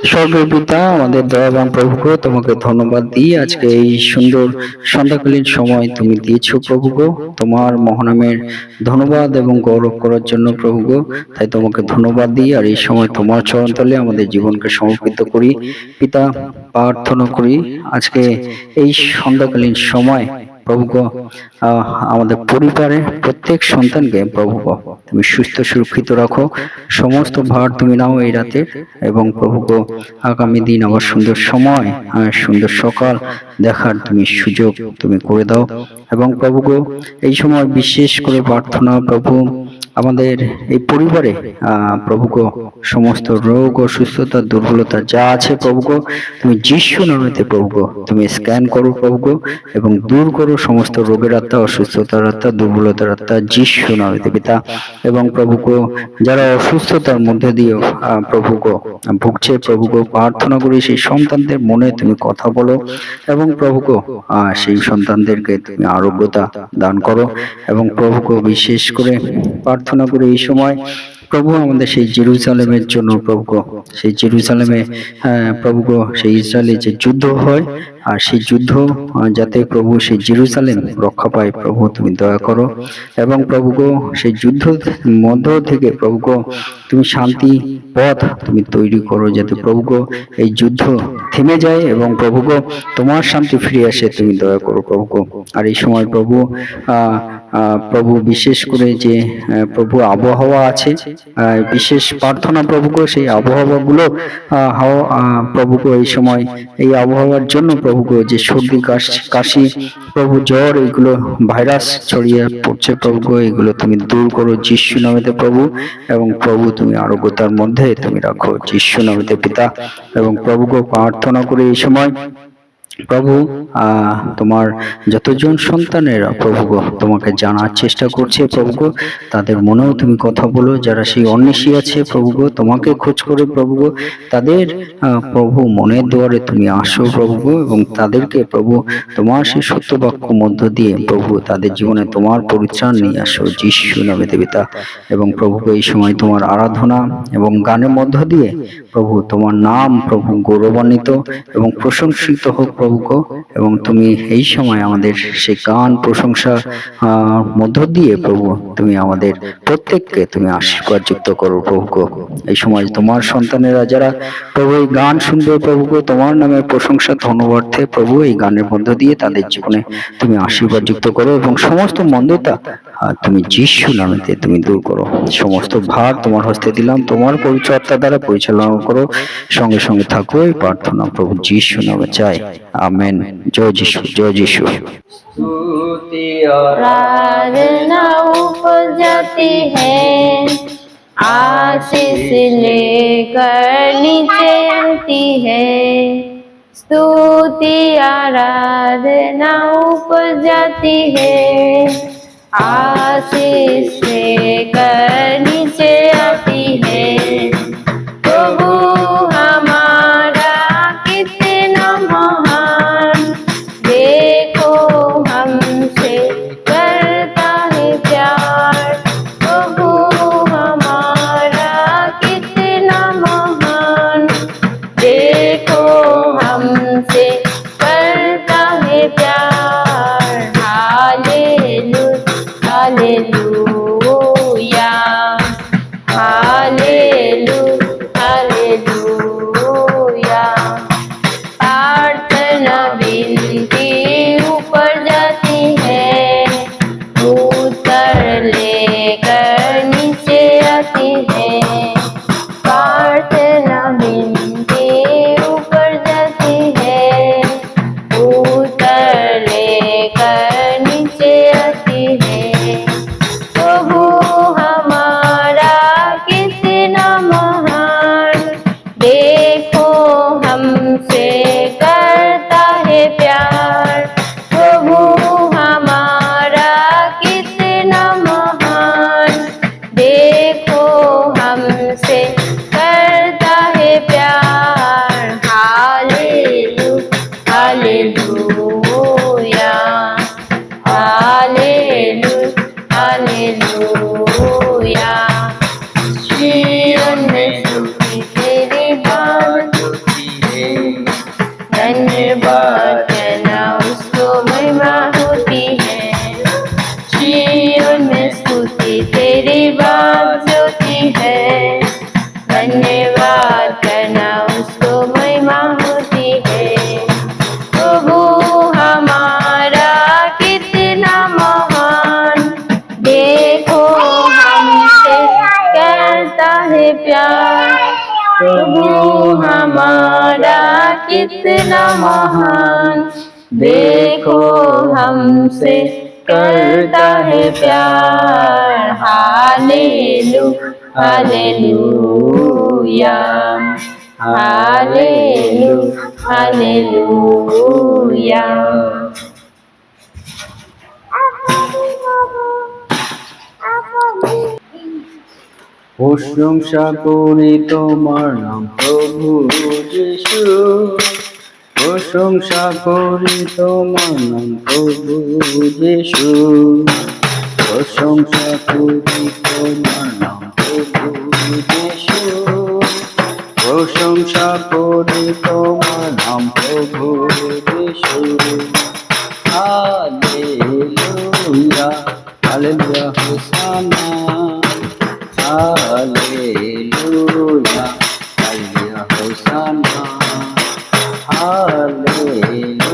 স্বর্গীয় পিতা, আমাদের দয়াবান প্রভুকে তোমাকে ধন্যবাদ দিই। আজকে এই সুন্দর সন্ধ্যাকালীন সময় তুমি দিয়েছো প্রভুগো, তোমার মহানামের ধন্যবাদ এবং গৌরব করার জন্য প্রভুগো। তাই তোমাকে ধন্যবাদ দিই, আর এই সময় তোমার চরণতলে আমাদের জীবনকে সমর্পিত করি। পিতা, প্রার্থনা করি আজকে এই সন্ধ্যাকালীন সময় প্রভুগো, আমাদের পরিবারের প্রত্যেক সন্তানকে প্রভুগো তুমি সুস্থ সুরক্ষিত রাখো। সমস্ত ভার তুমি নাও এই রাতের, এবং প্রভুগো আগামী দিন আবার সুন্দর সময়, সুন্দর সকাল দেখার তুমি সুযোগ তুমি করে দাও। এবং প্রভুগো, এই সময় বিশেষ করে প্রার্থনা প্রভু, আমাদের এই পরিবারে প্রভুগো সমস্ত রোগ অসুস্থতা দুর্বলতা যা আছে প্রভুগো, তুমি যিশু নামেতে প্রভুগো তুমি স্ক্যান করো প্রভুগো, এবং দূর করো সমস্ত রোগের আত্মা, অসুস্থতার আত্মা, দুর্বলতার আত্মা যিশু নামেতে পিতা। এবং প্রভুগো, যারা অসুস্থতার মধ্যে দিয়ে প্রভুগো ভুগছে প্রভুগো, প্রার্থনা করি সেই সন্তানদের মনে তুমি কথা বলো, এবং প্রভুগো সেই সন্তানদেরকে তুমি আরোগ্যতা দান করো। এবং প্রভুগো, বিশেষ করে প্রার্থনা করি এই সময় প্রভু আমাদের সেই জেরুজালেমের জন্য প্রভুগো, সেই জেরুজালেমে প্রভুগো সেই ইসরায়েলে যে যুদ্ধ হয়, আর সেই যুদ্ধ যাতে প্রভু সেই জেরুজালেম রক্ষা পায় প্রভু তুমি দয়া করো। এবং প্রভুগো, সেই যুদ্ধ মধ্য থেকে প্রভুগো তুমি শান্তি পথ তুমি তৈরি করো, যাতে প্রভুগো এই যুদ্ধ থেমে যায় এবং প্রভুগো তোমার শান্তি ফিরে আসে তুমি দয়া করো প্রভুগো। আর এই সময় প্রভু প্রভু বিশেষ করে যে প্রভু আবহাওয়া আছে, বিশেষ প্রার্থনা প্রভুগো সেই আবহাওয়াগুলো প্রভুগো এই সময় এই আবহাওয়ার জন্য প্রভুগো যে সর্দি কাশি প্রভু জ্বর এইগুলো ভাইরাস ছড়িয়ে পড়ছে প্রভুগো, এগুলো তুমি দূর করো যিশু নামেতে প্রভু। এবং প্রভু তুমি আরোগ্যতার মধ্যে তুমি রাখো যিশু নামেতে পিতা। এবং প্রভুগো, প্রার্থনা করে এই সময় প্রভু তোমার যতজন সন্তানেরা প্রভুগো তোমাকে জানার চেষ্টা করছে প্রভুগো, তাদের মনেও তুমি কথা বলো। যারা সেই অন্বেষী আছে প্রভুগো, তোমাকে খোঁজ করে প্রভুগো, তাদের প্রভু মনের দুয়ারে তুমি আসো প্রভুগো, এবং তাদেরকে প্রভু তোমার সেই সত্যবাক্য মধ্য দিয়ে প্রভু তাদের জীবনে তোমার পরিত্রাণ নিয়ে আসো যিশু নামে দেবিতা। এবং প্রভুকে এই সময় তোমার আরাধনা এবং গানের মধ্য দিয়ে প্রভু তোমার নাম প্রভু গৌরবান্বিত এবং প্রশংসিত হোক প্রভুগো। এবং তুমি এই সময় আমাদের সেই গান প্রশংসা মধ্য দিয়ে প্রভু তুমি আমাদের প্রত্যেককে তুমি আশীর্বাদ যুক্ত করো প্রভুগো। এই সময় তোমার সন্তানেরা যারা প্রভু এই গান শুনবে প্রভুগো, তোমার নামে প্রশংসা ধন্যবাদে প্রভু এই গানের মধ্য দিয়ে তাদের জীবনে তুমি আশীর্বাদ যুক্ত করো, এবং সমস্ত মন্দতা তুমি যিশু নামেতে তুমি দূর করো। সমস্ত ভার তোমার হস্তে দিলাম, তোমার পবিত্র আত্মা দ্বারা পরিচালনা করো, সঙ্গে সঙ্গে থাকো এই প্রার্থনা প্রভু যিশু নামে চাই, আমেন। জয় যিশু, জয় যিশু। प्रार्थना उपजती है, आशीष लेकर नीचे आती है। स्तुति आराधना उपजती है, आशीष लेकर नीचे आती है। प्रभु हमारा कितना महान, देखो हमसे करता है प्यार। प्रभु हमारा कितना महान, देखो हमसे करता है प्यार। Hallelujah, hallelujah. प्रभु हमारा कितना महान, देखो हमसे करता है प्यार। Hallelujah, hallelujah. প্রশংসা করি তোমার নাম প্রভু যিশু, প্রশংসা করি তোমার নাম প্রভু যিশু, প্রশংসা করি তোমার নাম প্রভু যিশু, প্রশংসা করি তোমার নাম প্রভু যিশু। Hallelujah, hallelujah, হোসানা, hallelujah, hallelujah, হোসানা, hallelujah,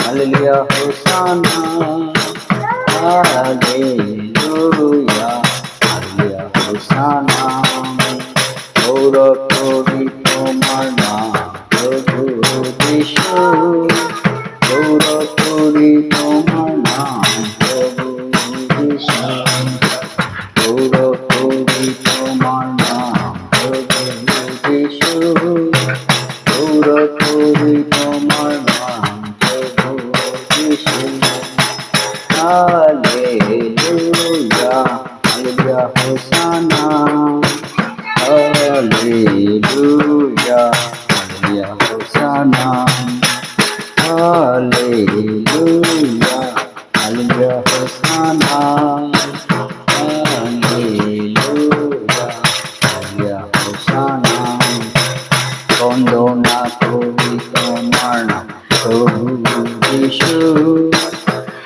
hallelujah, হোসানা, hallelujah, hallelujah, হোসানা। গৌরব করি তোমার নাম প্রভু যিশু, গৌরব করি তোমার নাম প্রভু যিশু, গৌরব করি তোমার নাম প্রভু যিশু, গৌরব করি তোমার নাম প্রভু যিশু। Hallelujah, hallelujah, হোসানা, hallelujah, hallelujah, হোসানা, hallelujah, hallelujah, হোসানা, hallelujah, hallelujah, হোসানা। বন্দনা করি তোমার নাম প্রভু যিশু,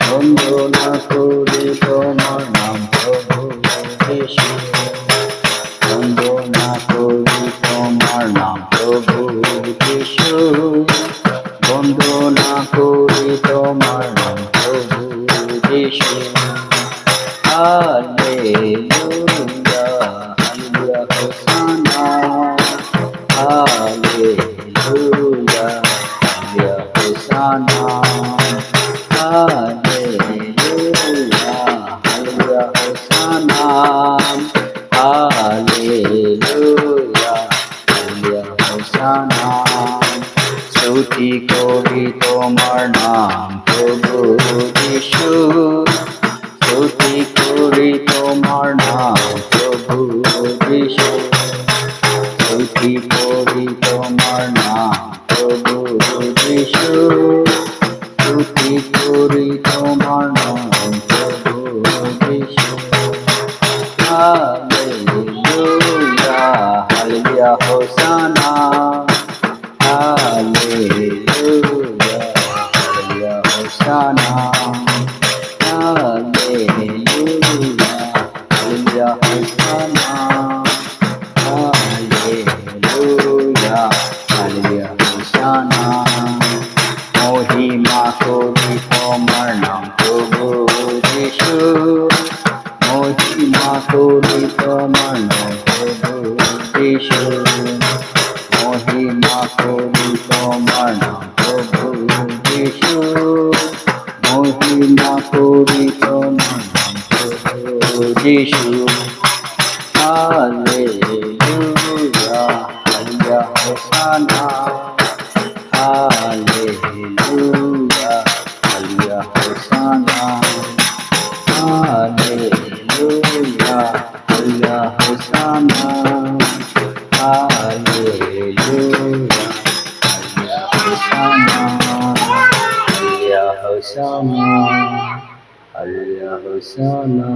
বন্দনা করি তোমার নাম প্রভু যিশু, বন্দনা করি তোমার নাম প্রভু যিশু, বন্দনা করি তোমার নাম প্রভু যিশু। Hallelujah, hallelujah, হোসানা, hallelujah, hallelujah, হোসানা, hallelujah, hallelujah, হোসানা, hallelujah, hallelujah, হোসানা। স্তুতি করি তোমার নাম প্রভু যিশু, স্তুতি করি তোমার নাম প্রভু যিশু, স্তুতি করি তোমার নাম প্রভু যিশু, স্তুতি করি তোমার নাম প্রভু যিশু। Hallelujah, hallelujah, হোসানা, hallelujah, hallelujah, হোসানা, hallelujah, hallelujah, হোসানা, hallelujah, hallelujah, হোসানা। মহিমা করি তোমার নাম প্রভু যিশু, মহিমা করি তোমার নাম প্রভু যিশু, মহিমা করি তোমার নাম প্রভু যিশু, মহিমা করি তোমার নাম প্রভু যিশু। Hallelujah, hallelujah, হোসানা, hallelujah, hallelujah, হোসানা, hallelujah, hallelujah, হোসানা, hallelujah, hallelujah, হোসানা, hallelujah, হোসানা, hallelujah, হোসানা।